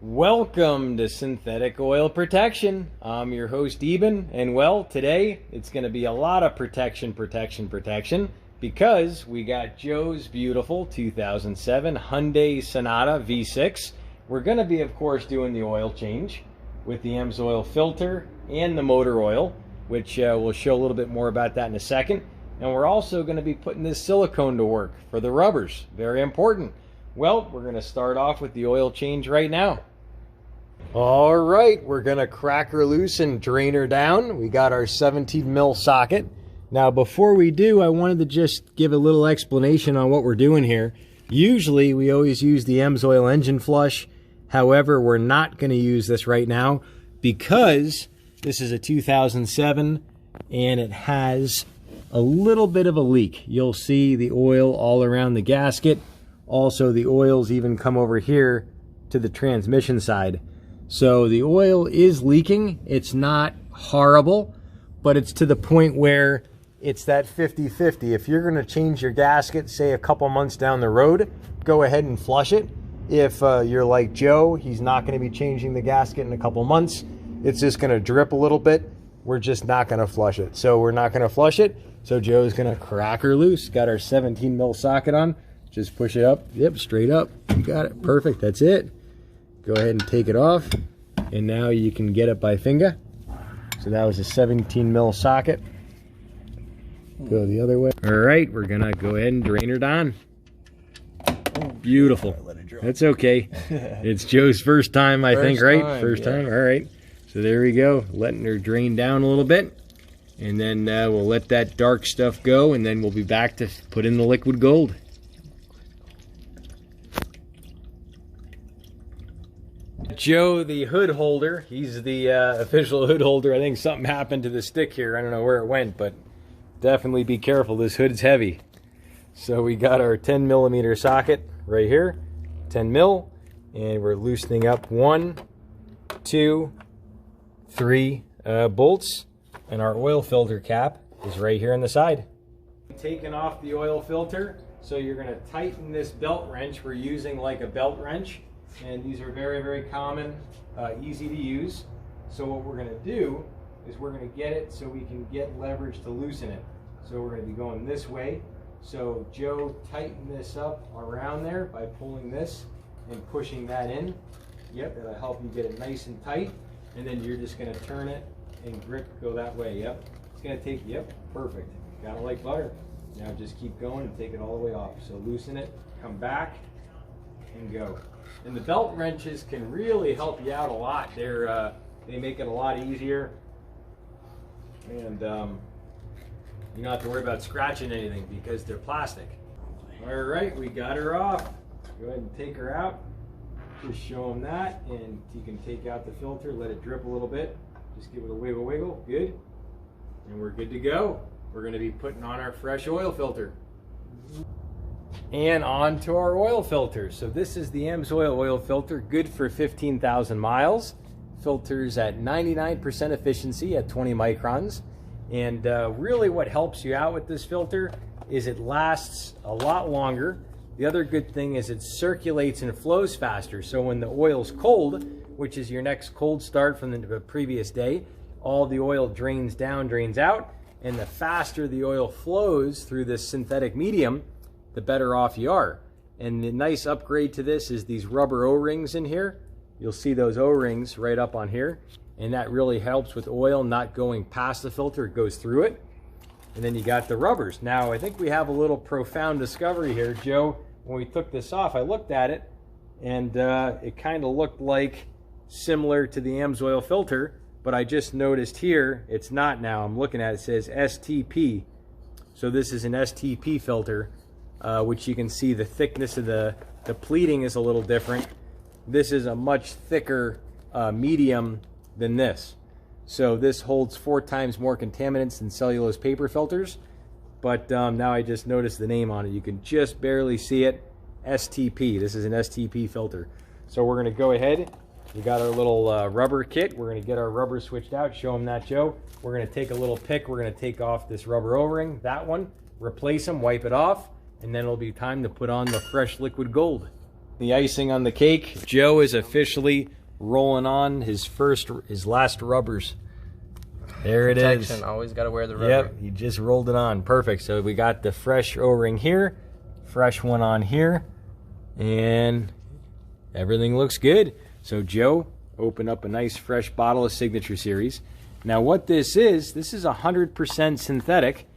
Welcome to Synthetic Oil Protection. I'm your host Eben, and well, today it's going to be a lot of protection because we got Joe's beautiful 2007 Hyundai Sonata V6. We're going to be, of course, doing the oil change with the AMSOIL filter and the motor oil, which we'll show a little bit more about that in a second. And we're also going to be putting this silicone to work for the rubbers. Very important. Well, we're going to start off with the oil change right now. All right, we're going to crack her loose and drain her down. We got our 17 mil socket. Now, before we do, I wanted to just give a little explanation on what we're doing here. Usually, we always use the AMSOIL engine flush. However, we're not going to use this right now because this is a 2007 and it has a little bit of a leak. You'll see the oil all around the gasket. Also, the oils even come over here to the transmission side. So the oil is leaking. It's not horrible, but it's to the point where it's that 50-50. If you're going to change your gasket, say a couple months down the road, go ahead and flush it. If you're like Joe, he's not going to be changing the gasket in a couple months. It's just going to drip a little bit. We're just not going to flush it. So we're not going to flush it. So Joe's going to crack her loose. Got our 17 mil socket on. Just push it up. Yep, straight up. You got it. Perfect. That's it. Go ahead and take it off. And now you can get it by finger. So that was a 17 mil socket. Go the other way. All right, we're going to go ahead and drain her down. Beautiful. That's okay. It's Joe's first time, I think, right? First time. All right. So there we go. Letting her drain down a little bit. And then we'll let that dark stuff go. And then we'll be back to put in the liquid gold. Joe, the hood holder, he's the official hood holder. I think something happened to the stick here. I don't know where it went, but definitely be careful. This hood's heavy. So we got our 10 millimeter socket right here, 10 mil, and we're loosening up 1, 2, 3 bolts, and our oil filter cap is right here on the side. Taking off the oil filter, so you're going to tighten this belt wrench. We're using like a belt wrench. And these are very, very common, easy to use. So what we're going to do is we're going to get it so we can get leverage to loosen it. So we're going to be going this way. So Joe, tighten this up around there by pulling this and pushing that in. Yep, that'll help you get it nice and tight. And then you're just going to turn it and grip, go that way. Yep, it's going to take, yep, perfect. Got it like butter. Now just keep going and take it all the way off. So loosen it, come back, and go. And the belt wrenches can really help you out a lot. They make it a lot easier, and you don't have to worry about scratching anything because they're plastic. All right, we got her off. Go ahead and take her out. Just show them that, and you can take out the filter, let it drip a little bit. Just give it a wiggle, good. And we're good to go. We're going to be putting on our fresh oil filter. And on to our oil filter. So this is the AMSOIL oil filter, good for 15,000 miles. Filters at 99% efficiency at 20 microns. And really what helps you out with this filter is it lasts a lot longer. The other good thing is it circulates and flows faster. So when the oil's cold, which is your next cold start from the previous day, all the oil drains down, drains out. And the faster the oil flows through this synthetic medium, the better off you are. And the nice upgrade to this is these rubber O-rings in here. You'll see those O-rings right up on here, and that really helps with oil not going past the filter. It goes through it. And then you got the rubbers. Now I think we have a little profound discovery here. Joe, when we took this off, I looked at it and it kind of looked like similar to the AMSOIL filter, but I just noticed here it's not. Now I'm looking at it, it says STP. So this is an STP filter. Which you can see the thickness of the pleating is a little different. This is a much thicker medium than this. So this holds 4 times more contaminants than cellulose paper filters. But now I just noticed the name on it. You can just barely see it. STP. This is an STP filter. So we're going to go ahead. We got our little rubber kit. We're going to get our rubber switched out. Show them that, Joe. We're going to take a little pick. We're going to take off this rubber O-ring, that one, replace them, wipe it off. And then it'll be time to put on the fresh liquid gold. the icing on the cake, Joe is officially rolling on his last rubbers. There it is. Protection, always got to wear the rubber. Yep, he just rolled it on. Perfect. So we got the fresh O-ring here, fresh one on here, and everything looks good. So Joe opened up a nice fresh bottle of Signature Series. Now what this is 100% synthetic,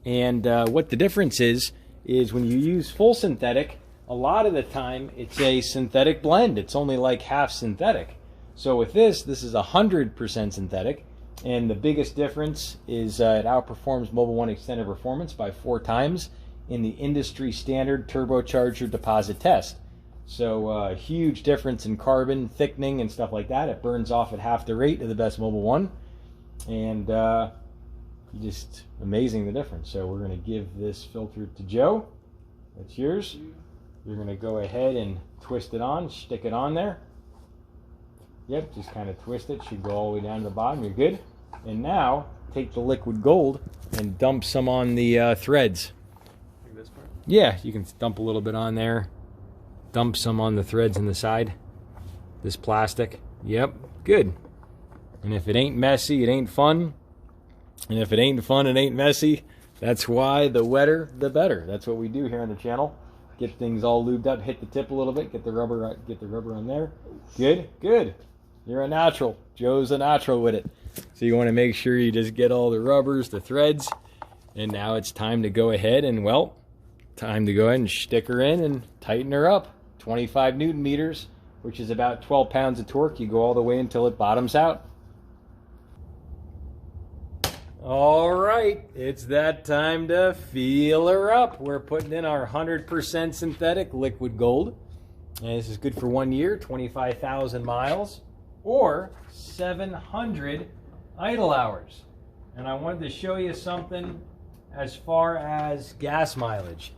and what the difference is when you use full synthetic, a lot of the time it's a synthetic blend. It's only like half synthetic. So with this is 100% synthetic, and the biggest difference is it outperforms Mobil 1 Extended Performance by 4 times in the industry standard turbocharger deposit test. So huge difference in carbon thickening and stuff like that. It burns off at half the rate of the best Mobil 1, and just amazing the difference. So we're going to give this filter to Joe. That's yours. You're going to go ahead and twist it on, stick it on there. Yep, just kind of twist it. Should go all the way down to the bottom. You're good. And now take the liquid gold and dump some on the threads. Like this part? Yeah, you can dump a little bit on there. Dump some on the threads in the side. This plastic. Yep, good. And if it ain't messy, it ain't fun. And if it ain't fun, it ain't messy. That's why the wetter, the better. That's what we do here on the channel. Get things all lubed up, hit the tip a little bit, get the rubber on there. Good, good. You're a natural. Joe's a natural with it. So you want to make sure you just get all the rubbers, the threads, and now it's time to go ahead and, well, time to go ahead and stick her in and tighten her up. 25 Newton meters, which is about 12 pounds of torque. You go all the way until it bottoms out. All right, it's that time to feel her up. We're putting in our 100% synthetic liquid gold. And this is good for 1 year, 25,000 miles, or 700 idle hours. And I wanted to show you something as far as gas mileage.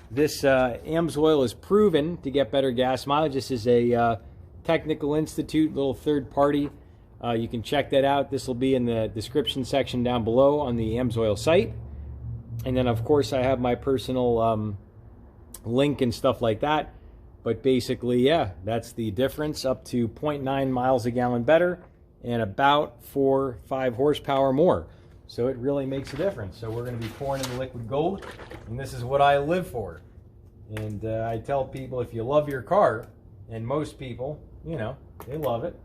This AMSOIL is proven to get better gas mileage. This is a Technical Institute, little third party. You can check that out. This will be in the description section down below on the AMSOIL site. And then, of course, I have my personal link and stuff like that. But basically, yeah, that's the difference, up to 0.9 miles a gallon better and about 4-5 horsepower more. So it really makes a difference. So we're going to be pouring in the liquid gold, and this is what I live for. And I tell people, if you love your car, and most people, you know, they love it,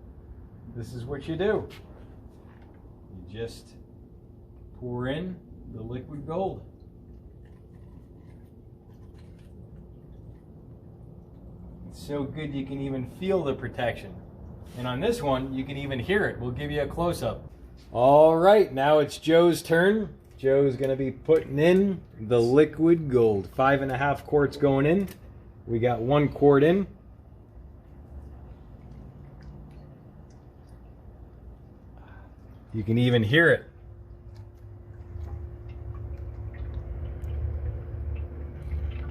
this is what you do. You just pour in the liquid gold. It's so good you can even feel the protection. And on this one, you can even hear it. We'll give you a close-up. All right, now it's Joe's turn. Joe's going to be putting in the liquid gold. 5.5 quarts going in. We got 1 quart in. You can even hear it.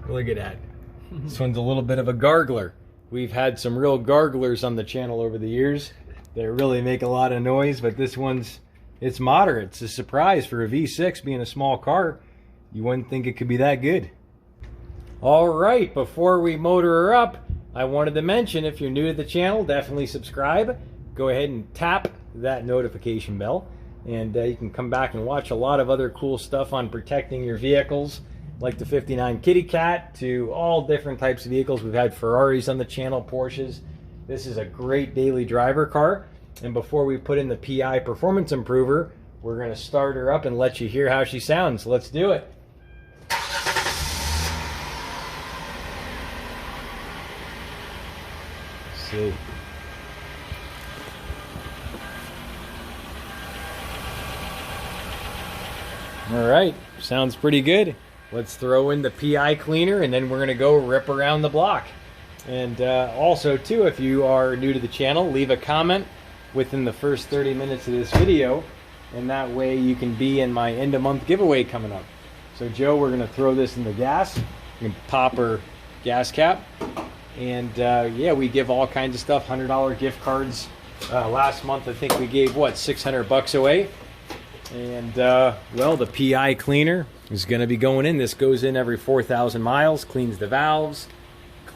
Look at that. This one's a little bit of a gargler. We've had some real garglers on the channel over the years that really make a lot of noise, but this one's, it's moderate. It's a surprise for a V6 being a small car. You wouldn't think it could be that good. All right, before we motor her up, I wanted to mention, if you're new to the channel, definitely subscribe. Go ahead and tap that notification bell, and you can come back and watch a lot of other cool stuff on protecting your vehicles, like the 59 Kitty Cat, to all different types of vehicles. We've had Ferraris on the channel, Porsches. This is a great daily driver car. And before we put in the PI Performance Improver, we're going to start her up and let you hear how she sounds. Let's do it. Let's see. All right, sounds pretty good. Let's throw in the PI cleaner, and then we're going to go rip around the block. And also, too, if you are new to the channel, leave a comment within the first 30 minutes of this video, and that way you can be in my end-of-month giveaway coming up. So, Joe, we're going to throw this in the gas. You can pop her gas cap. And, yeah, we give all kinds of stuff, $100 gift cards. Last month, I think we gave, what, 600 bucks away? And, well, the PI cleaner is going to be going in. This goes in every 4,000 miles, cleans the valves,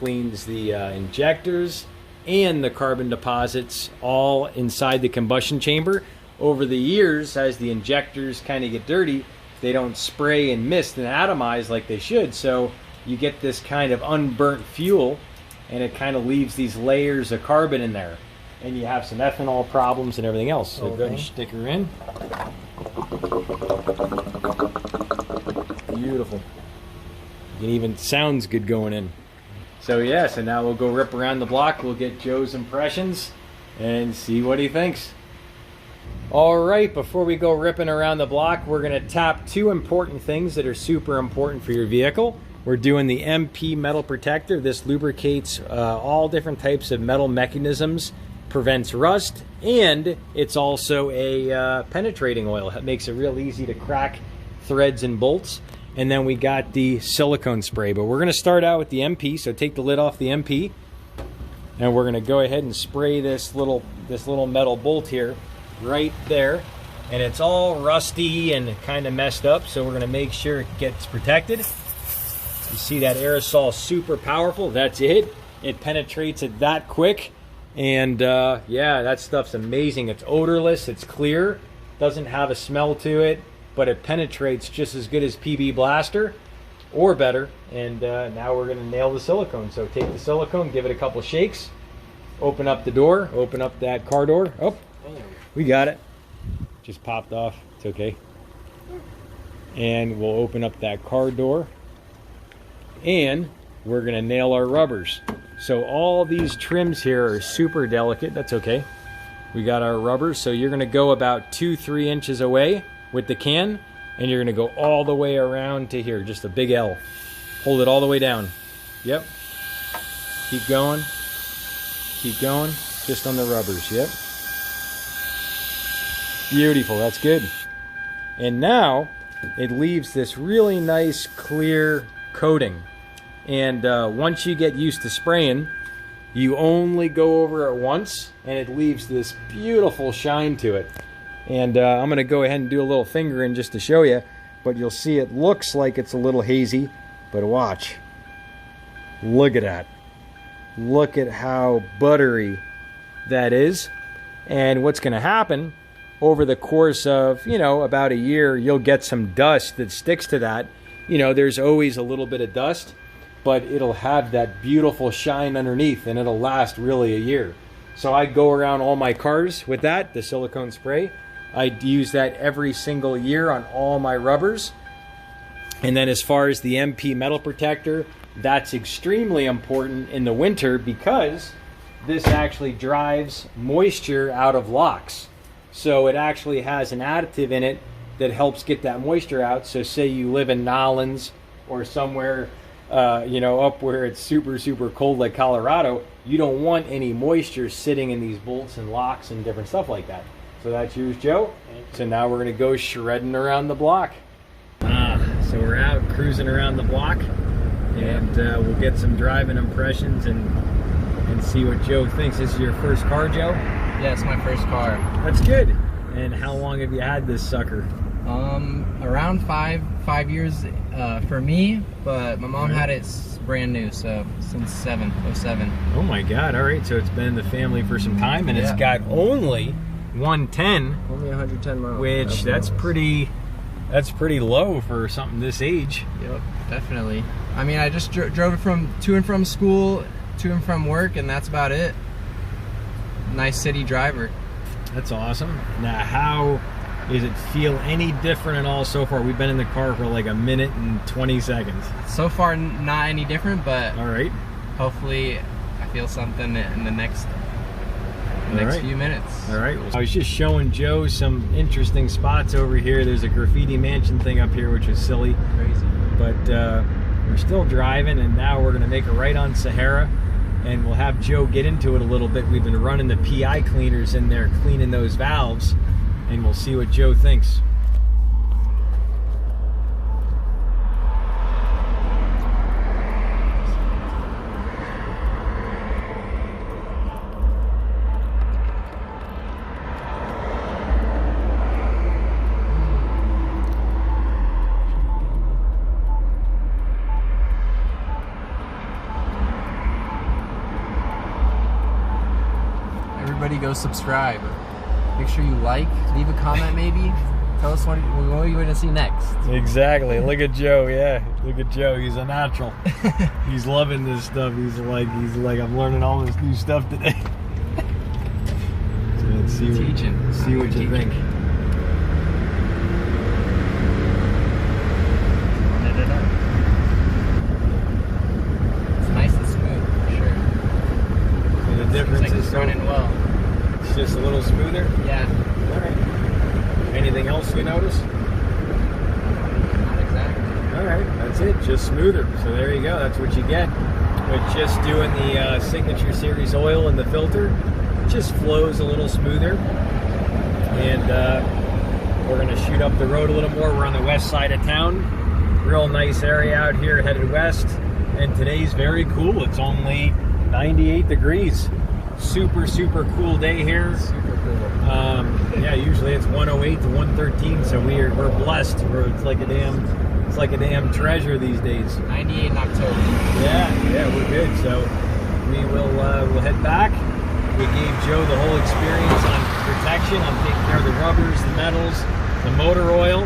cleans the injectors and the carbon deposits all inside the combustion chamber. Over the years, as the injectors kind of get dirty, they don't spray and mist and atomize like they should, so you get this kind of unburnt fuel, and it kind of leaves these layers of carbon in there, and you have some ethanol problems and everything else. So go ahead and stick her in. Beautiful. It even sounds good going in. So yeah, so now we'll go rip around the block. We'll get Joe's impressions and see what he thinks. All right, before we go ripping around the block, we're going to tap two important things that are super important for your vehicle. We're doing the MP metal protector. This lubricates all different types of metal mechanisms, prevents rust, and it's also a penetrating oil. It makes it real easy to crack threads and bolts. And then we got the silicone spray, but we're going to start out with the MP. So take the lid off the MP, and we're going to go ahead and spray this little metal bolt here right there. And it's all rusty and kind of messed up, so we're going to make sure it gets protected. You see that aerosol, super powerful. That's it. It penetrates it that quick. And yeah, that stuff's amazing. It's odorless, it's clear, doesn't have a smell to it, but it penetrates just as good as PB Blaster or better. And now we're going to nail the silicone. So take the silicone, give it a couple shakes, open up the door, open up that car door. Oh, we got it. Just popped off. It's okay. And we'll open up that car door, and we're going to nail our rubbers. So all these trims here are super delicate. That's okay. We got our rubbers. So you're going to go about 2-3 inches away with the can, and you're going to go all the way around to here, just a big L. Hold it all the way down. Yep. Keep going. Keep going. Just on the rubbers. Yep. Beautiful. That's good. And now it leaves this really nice clear coating. And once you get used to spraying, you only go over it once, and it leaves this beautiful shine to it. And I'm going to go ahead and do a little fingering just to show you, but you'll see it looks like it's a little hazy, but watch. Look at that. Look at how buttery that is. And what's going to happen over the course of, you know, about a year, you'll get some dust that sticks to that. You know, there's always a little bit of dust, but it'll have that beautiful shine underneath, and it'll last really a year. So I go around all my cars with that, the silicone spray. I use that every single year on all my rubbers. And then as far as the MP metal protector, that's extremely important in the winter because this actually drives moisture out of locks. So it actually has an additive in it that helps get that moisture out. So say you live in Nolens or somewhere you know, up where it's super, super cold like Colorado, you don't want any moisture sitting in these bolts and locks and different stuff like that. So that's yours, Joe. So now we're going to go shredding around the block. So we're out cruising around the block, and we'll get some driving impressions and see what Joe thinks. This is your first car, Joe? Yeah, it's my first car. That's good. And how long have you had this sucker? Around five years for me, but my mom had it brand new, so since 07. Oh my God! All right, so it's been in the family for some time, and it's got only 110. Only 110 miles. Which that's pretty low for something this age. Yep, definitely. I mean, I just drove it to and from school, to and from work, and that's about it. Nice city driver. That's awesome. Now, how does it feel any different at all so far? We've been in the car for like a minute and 20 seconds. So far, not any different, but all right. Hopefully, I feel something in the next few minutes. All right. I was just showing Joe some interesting spots over here. There's a graffiti mansion thing up here, which is silly. Crazy. But we're still driving, and now we're going to make a right on Sahara, and we'll have Joe get into it a little bit. We've been running the PI cleaners in there, cleaning those valves, and we'll see what Joe thinks. go subscribe. Make sure you like, leave a comment maybe. Tell us what are you going to see next. Exactly. Look at Joe. Yeah, look at Joe. He's a natural. He's loving this stuff. He's like, I'm learning all this new stuff today. So let's see what you think. It's nice and smooth for sure. So the difference like is it's running well. It's just a little smoother. Yeah. All right. Anything else you notice? Not exactly. All right, that's it. Just smoother. So there you go. That's what you get with just doing the Signature Series oil in the filter. It just flows a little smoother. And we're going to shoot up the road a little more. We're on the west side of town. Real nice area out here headed west. And today's very cool. It's only 98 degrees. Super, super cool day here. Super cool. Yeah, usually it's 108 to 113, so we're blessed. It's like a damn treasure these days. 98 in October. Yeah, we're good. So we'll head back. We gave Joe the whole experience on protection, on taking care of the rubbers, the metals, the motor oil.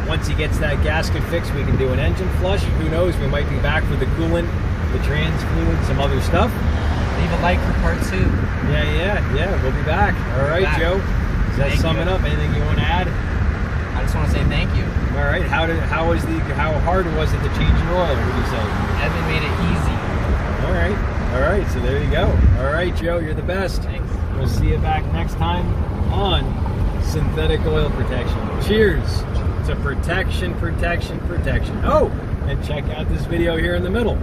Once he gets that gasket fixed, we can do an engine flush. Who knows? We might be back for the coolant, the trans fluid, some other stuff. Leave a like for part 2. Yeah, we'll be back. All right, Joe. Does that sum it up? Anything you want to add? I just want to say thank you. All right. How hard was it to change your oil? What would you say? Eben made it easy. All right. So there you go. All right, Joe. You're the best. Thanks. We'll see you back next time on synthetic oil protection. Cheers to protection. Oh, and check out this video here in the middle.